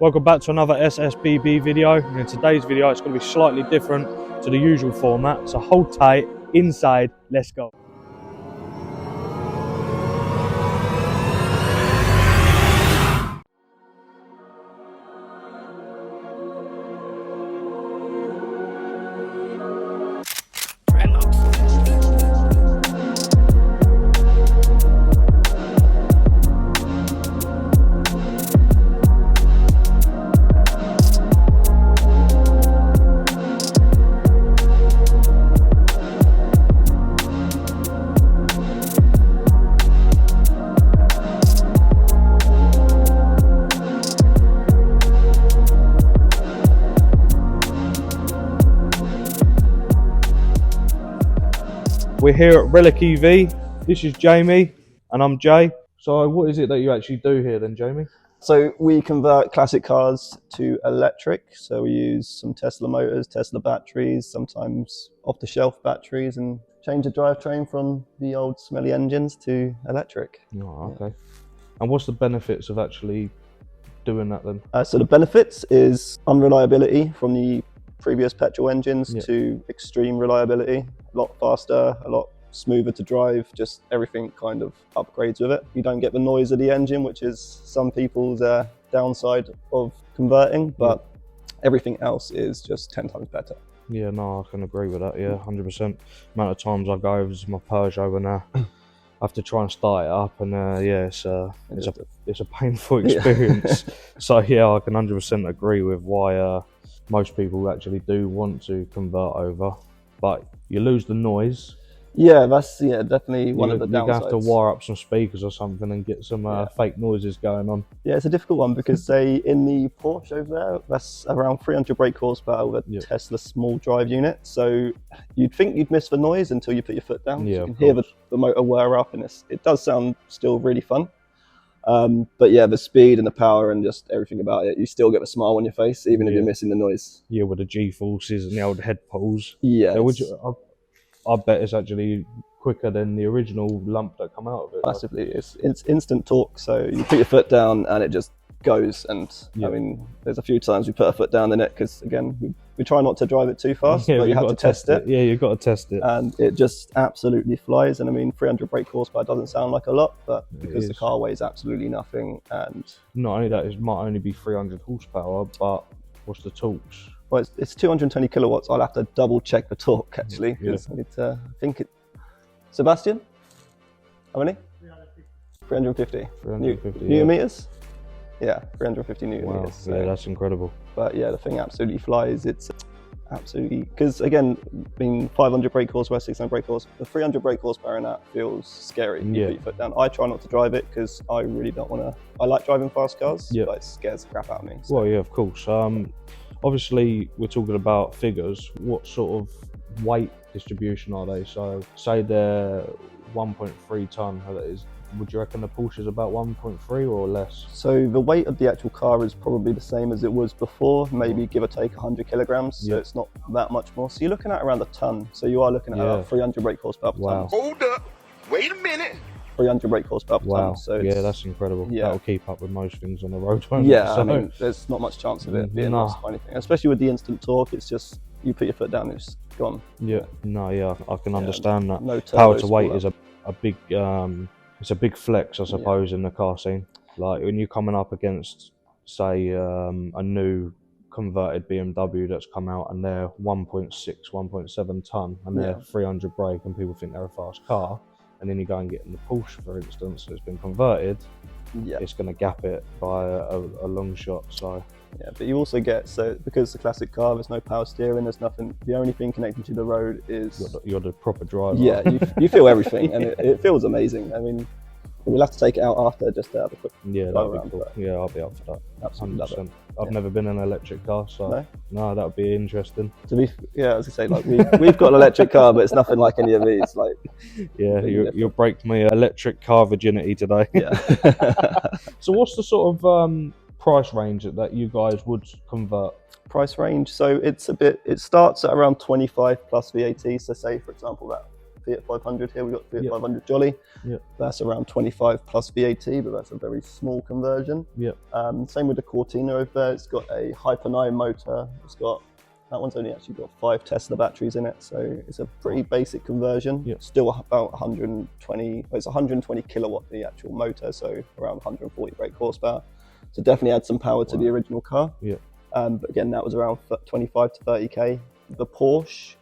Welcome back to another SSBB video, and in today's video it's going to be slightly different to the usual format, so hold tight, inside, let's go. We're here at RELIK EV. This is Jamie and I'm Jay. So what is it that you actually do here then, Jamie? So we convert classic cars to electric. So we use some Tesla motors, Tesla batteries, sometimes off-the-shelf batteries, and change the drivetrain from the old smelly engines to electric. Oh, okay. And what's the benefits of actually doing that then? So the benefits is unreliability from the previous petrol engines to extreme reliability. A lot faster, a lot smoother to drive, just everything kind of upgrades with it. You don't get the noise of the engine, which is some people's downside of converting, but everything else is just 10 times better. Yeah, no, I can agree with that. Yeah, 100%. Amount of times I go over to my Peugeot and I have to try and start it up, and yeah, it's a painful experience. So yeah, I can 100% agree with why most people actually do want to convert over, but you lose the noise. Yeah, that's definitely one of the downsides. You're going to have to wire up some speakers or something and get some fake noises going on. Yeah, it's a difficult one because say in the Porsche over there, that's around 300 brake horsepower with a Tesla small drive unit. So you'd think you'd miss the noise until you put your foot down. Yeah, so you can hear the motor whir up, and it does sound still really fun. But yeah, the speed and the power and just everything about it, you still get a smile on your face, even if you're missing the noise. Yeah, with the G-forces and the old head pulls. Yeah. I bet it's actually quicker than the original lump that come out of it. Massively. It's instant torque, so you put your foot down and it just goes. And I mean, there's a few times we put our foot down in it because, again, we try not to drive it too fast, but you have to test it. Yeah, you've got to test it. And it just absolutely flies. And I mean, 300 brake horsepower doesn't sound like a lot, but because the car weighs absolutely nothing. And not only that, it might only be 300 horsepower, but what's the torques? Well, it's 220 kilowatts. I'll have to double check the torque actually, because I think it. Sebastian, how many? 350. 350 Newton meters. Yeah, 350 Newton meters. So. Yeah, that's incredible. But yeah, the thing absolutely flies. It's absolutely, because again, being 500 brake horsepower, 600 brake horsepower, the 300 brake horsepower in that feels scary. You put your foot down. I try not to drive it because I really don't want to. I like driving fast cars, but it scares the crap out of me. So. Well, yeah, of course. Obviously, we're talking about figures. What sort of weight distribution are they? So, say they're 1.3 ton. Would you reckon the Porsche is about 1.3 or less? So the weight of the actual car is probably the same as it was before, maybe give or take 100 kilograms. So it's not that much more. So you're looking at around a ton. So you are looking at about 300 brake horsepower per ton. Hold up, wait a minute. 300 brake horsepower per ton. So yeah, that's incredible. That'll keep up with most things on the road. Yeah, I mean, there's not much chance of it being lost or anything. Especially with the instant torque, it's just you put your foot down, it's gone. Yeah, I can understand that. No power to weight is a big, it's a big flex, I suppose, in the car scene. Like when you're coming up against, say, a new converted BMW that's come out and they're 1.6, 1.7 ton and they're 300 brake and people think they're a fast car. And then you go and get in the Porsche, for instance, that's been converted, it's going to gap it by a long shot. So yeah, but you also get, so because it's a classic car, there's no power steering, there's nothing. The only thing connecting to the road is you're the proper driver. Yeah, you feel everything, and it feels amazing. I mean, we'll have to take it out after just to have a quick drive around. Cool. Yeah, I'll be up for that. Absolutely love it. I've never been in an electric car, so no, that would be interesting. To be, I was gonna say, like we've got an electric car, but it's nothing like any of these. Like, yeah, you'll break my electric car virginity today. Yeah. So, what's the sort of price range that you guys would convert? Price range, so it starts at around 25 plus VAT. So say, for example, that Fiat 500 here. We've got Fiat Yep. 500 Jolly. Yep. That's around 25 plus VAT, but that's a very small conversion. Yep. Same with the Cortina over there. It's got a Hyper 9 motor. That one's only actually got 5 Tesla batteries in it, so it's a pretty basic conversion. Yep. Still about 120. It's 120 kilowatt the actual motor, so around 140 brake horsepower. So definitely adds some power to the original car. Yeah. But again, that was around 25 to 30k. The Porsche,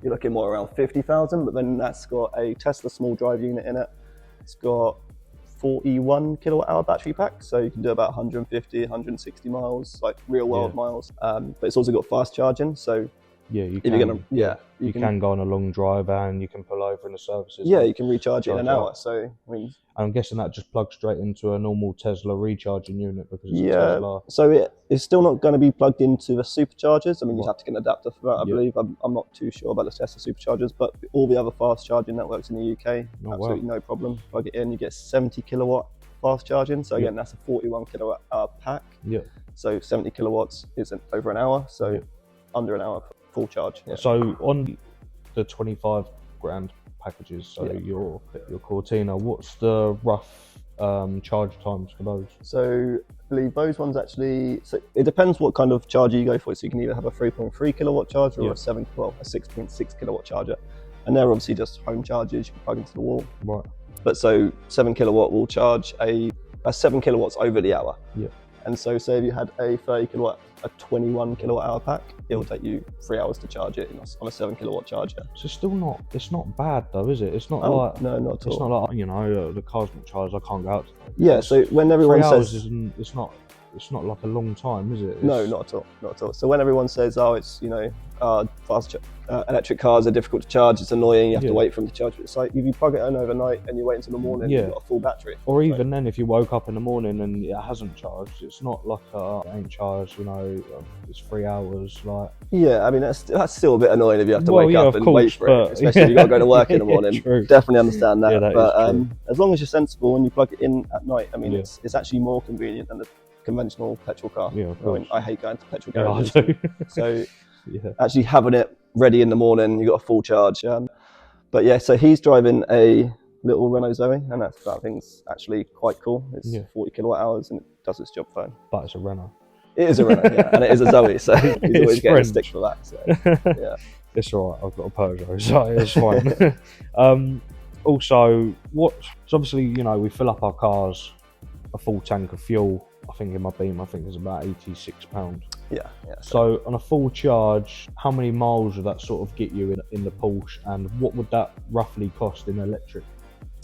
you're looking more around 50,000, but then that's got a Tesla small drive unit in it. It's got 41 kilowatt hour battery pack, so you can do about 150, 160 miles, like real world miles. But it's also got fast charging, so Yeah, you if can. you're gonna, you can go on a long drive and you can pull over in the services. Yeah, you can recharge it in an Charge hour. up. So I mean, I'm guessing that just plugs straight into a normal Tesla recharging unit because it's a Tesla. So it's still not going to be plugged into the superchargers. I mean, you'd have to get an adapter for that, I Yeah. believe. I'm not too sure about the Tesla superchargers, but all the other fast charging networks in the UK, absolutely no problem. Plug it in, you get 70 kilowatt fast charging. So again, that's a 41 kilowatt hour pack. Yeah. So 70 kilowatts isn't over an hour, so under an hour full charge. Yeah. So on the 25 grand packages, so your Cortina, what's the rough charge times for those? So I believe those ones actually, so it depends what kind of charger you go for. So you can either have a 3.3 kilowatt charger or a 6.6 kilowatt charger. And they're obviously just home chargers you can plug into the wall. Right. But so 7 kilowatt will charge a 7 kilowatts over the hour. Yeah. And so say if you had a 30 kilowatt, a 21 kilowatt hour pack, it will take you 3 hours to charge it on a 7 kilowatt charger. So it's not bad though, is it? It's not like, no, not at all. It's not like, you know, the car's not charged, I can't go out today. Yeah, so when everyone 3 hours says, it's not like a long time, is it? no, not at all, not at all. So when everyone says, oh, it's, you know, electric cars are difficult to charge, it's annoying, you have to wait for them to charge. It's like if you plug it in overnight and you wait until the morning, you've got a full battery. Or even then, if you woke up in the morning and it hasn't charged, it's not like it ain't charged, you know, it's 3 hours, like. Yeah, I mean, that's still a bit annoying if you have to wake up and wait for it, especially if you've got to go to work in the morning. Definitely understand that. But as long as you're sensible and you plug it in at night, I mean, it's actually more convenient than the conventional petrol car. Yeah, of course. I mean, I hate going to petrol garages. I do. So actually having it ready in the morning, you got a full charge. But yeah, so he's driving a little Renault Zoe, and that thing's actually quite cool. It's 40 kilowatt hours and it does its job fine. But it's a Renault. It is a Renault, and it is a Zoe, so he's always getting a stick for that. So, yeah. It's all right. I've got a Peugeot, so it's fine. Also, so obviously, you know, we fill up our cars, a full tank of fuel. I think in my Beam, I think it's about £86. Yeah. So on a full charge, how many miles would that sort of get you in the Porsche, and what would that roughly cost in electric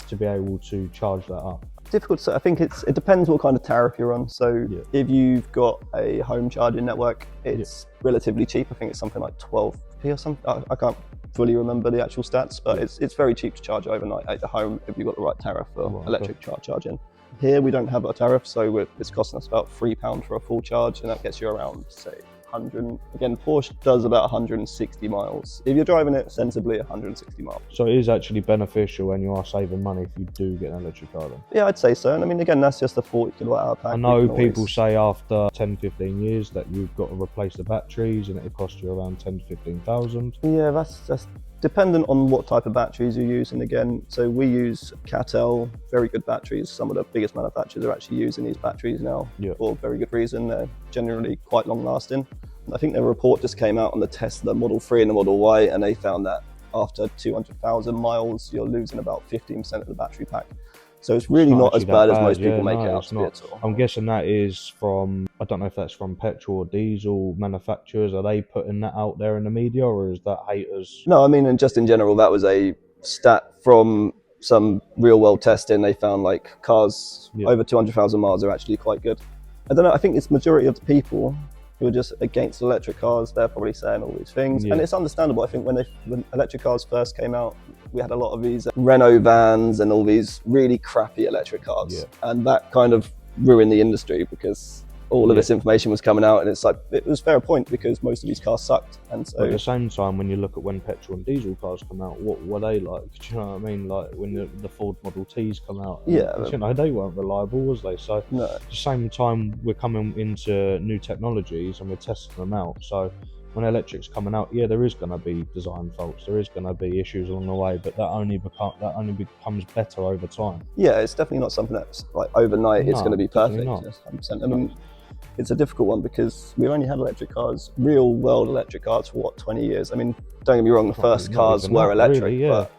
to be able to charge that up? Difficult to say. I think it depends what kind of tariff you're on. So if you've got a home charging network, it's relatively cheap. I think it's something like 12p or something. I can't fully remember the actual stats, but it's very cheap to charge overnight at the home if you've got the right tariff for electric charging. Here we don't have a tariff, so it's costing us about £3 for a full charge, and that gets you around, say, 100. Again, Porsche does about 160 miles. If you're driving it sensibly, 160 miles. So it is actually beneficial when you are saving money if you do get an electric car then? Yeah, I'd say so. And I mean, again, that's just a 40 kilowatt hour pack. I know people say after 10-15 years that you've got to replace the batteries and it'll cost you around 10 to 15,000. Yeah, that's dependent on what type of batteries you're using. Again, so we use Catel, very good batteries. Some of the biggest manufacturers are actually using these batteries now for very good reason. They're generally quite long lasting. I think the report just came out on the Tesla Model 3 and the Model Y, and they found that after 200,000 miles, you're losing about 15% of the battery pack. So it's really not as bad as most people make it out to be at all. I'm guessing that is from, I don't know if that's from petrol or diesel manufacturers. Are they putting that out there in the media, or is that haters? No, I mean, and just in general, that was a stat from some real world testing. They found like cars over 200,000 miles are actually quite good. I don't know, I think it's majority of the people who are just against electric cars, they're probably saying all these things. And it's understandable. I think when electric cars first came out, we had a lot of these Renault vans and all these really crappy electric cars. And that kind of ruined the industry because all of this information was coming out, and it's like, it was fair point because most of these cars sucked. And so but at the same time, when you look at when petrol and diesel cars come out, what were they like? Do you know what I mean? Like when the Ford Model Ts come out, you know, they weren't reliable, was they? So at the same time, we're coming into new technologies and we're testing them out. So when electric's coming out, yeah, there is going to be design faults, there is going to be issues along the way, but that only becomes better over time. Yeah, it's definitely not something that's like overnight it's going to be perfect. Not. 100%. I mean, it's a difficult one because we've only had electric cars, real world electric cars, for what, 20 years. I mean, don't get me wrong, the first cars were electric, really, yeah. but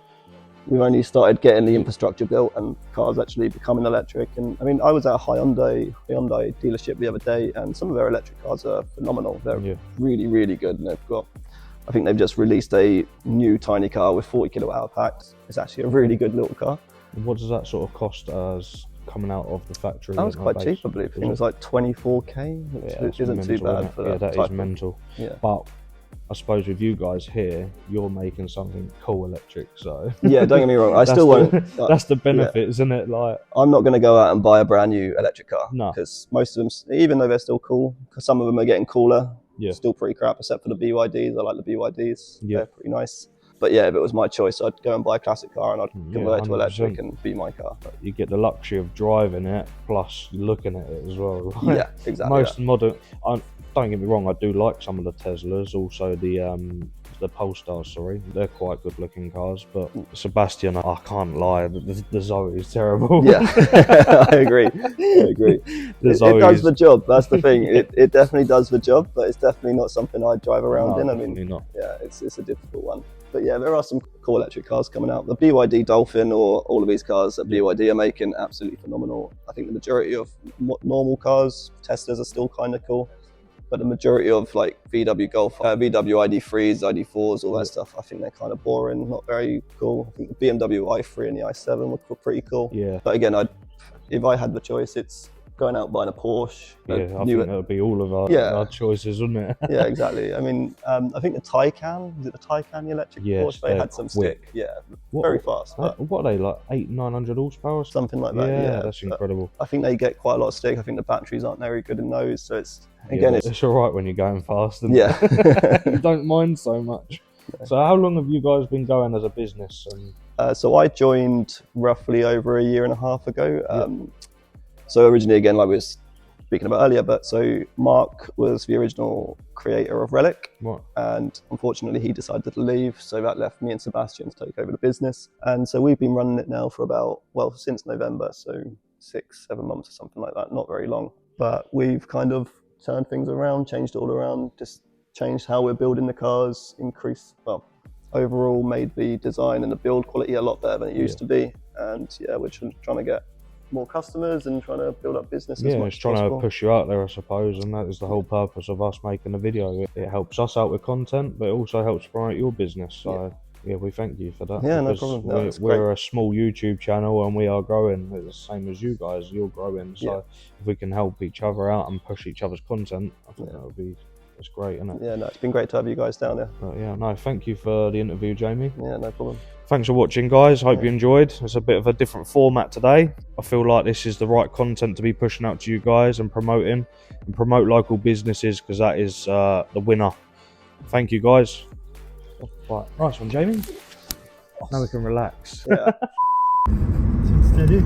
we've only started getting the infrastructure built and cars actually becoming electric. And I mean, I was at a Hyundai dealership the other day, and some of their electric cars are phenomenal. They're really, really good, and I think they've just released a new tiny car with 40 kilowatt hour packs. It's actually a really good little car. What does that sort of cost as coming out of the factory? That was quite cheap, I believe. I think it was like 24k, which isn't too bad for that. Yeah, that is mental. Yeah. But I suppose with you guys here, you're making something cool electric, so yeah, don't get me wrong. I still won't. That's the benefit, isn't it? Like, I'm not going to go out and buy a brand new electric car, no, because most of them, even though they're still cool, because some of them are getting cooler, still pretty crap, except for the BYDs. I like the BYDs. They're pretty nice. But yeah, if it was my choice, I'd go and buy a classic car and I'd convert it to electric and be my car. You get the luxury of driving it, plus looking at it as well. Right? Yeah, exactly. Most modern. Don't get me wrong, I do like some of the Teslas, also the Polestars, sorry. They're quite good looking cars, but Sebastian, I can't lie, the Zoe is terrible. Yeah, I agree. It does the job, that's the thing. It definitely does the job, but it's definitely not something I'd drive around in. I mean, not. Yeah, it's a difficult one. But yeah, there are some cool electric cars coming out. The BYD Dolphin, or all of these cars that BYD are making, absolutely phenomenal. I think the majority of normal cars, Teslas, are still kind of cool. But the majority of like VW Golf, VW ID3s, ID4s, all that stuff, I think they're kind of boring, not very cool. I think the BMW i3 and the i7 were pretty cool. Yeah. But again, if I had the choice, it's going out buying a Porsche. Yeah, I think that would be all of our choices, wouldn't it? Yeah, exactly. I mean, I think the Taycan, is it the Taycan, the electric Porsche? They had some stick. Yeah, very fast. What are they, like 800-900 horsepower? Something like that, yeah. That's incredible. I think they get quite a lot of stick. I think the batteries aren't very good in those, so it's, again, it's all right when you're going fast. And you don't mind so much. Yeah. So how long have you guys been going as a business? So I joined roughly over a year and a half ago. So originally, again, like we were speaking about earlier, but so Mark was the original creator of RELIK, and unfortunately he decided to leave, so that left me and Sebastian to take over the business. And so we've been running it now for about, well, since November, so 6-7 months or something like that, not very long. But we've kind of turned things around, changed it all around, just changed how we're building the cars, overall made the design and the build quality a lot better than it used to be. And yeah, we're trying to get more customers and trying to build up business as much it's trying to push you out there, I suppose, and that is the whole purpose of us making the video. It helps us out with content, but it also helps promote your business. So yeah, we thank you for that. Yeah, no problem. No, we're a small YouTube channel and we are growing. It's the same as you guys, you're growing. So if we can help each other out and push each other's content, I think that would be, it's great, isn't it? Yeah, no, it's been great to have you guys down there. Yeah, no, thank you for the interview, Jamie. Yeah, no problem. Thanks for watching, guys. Hope you enjoyed. It's a bit of a different format today. I feel like this is the right content to be pushing out to you guys and promoting, and promote local businesses, because that is the winner. Thank you, guys. Right, nice one, Jamie. Now we can relax. Yeah. Steady.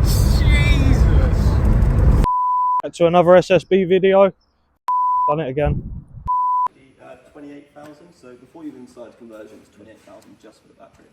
Jesus. To another SSB video. Done it again. 28,000. So before you even started conversion, it's 28,000 just for the battery.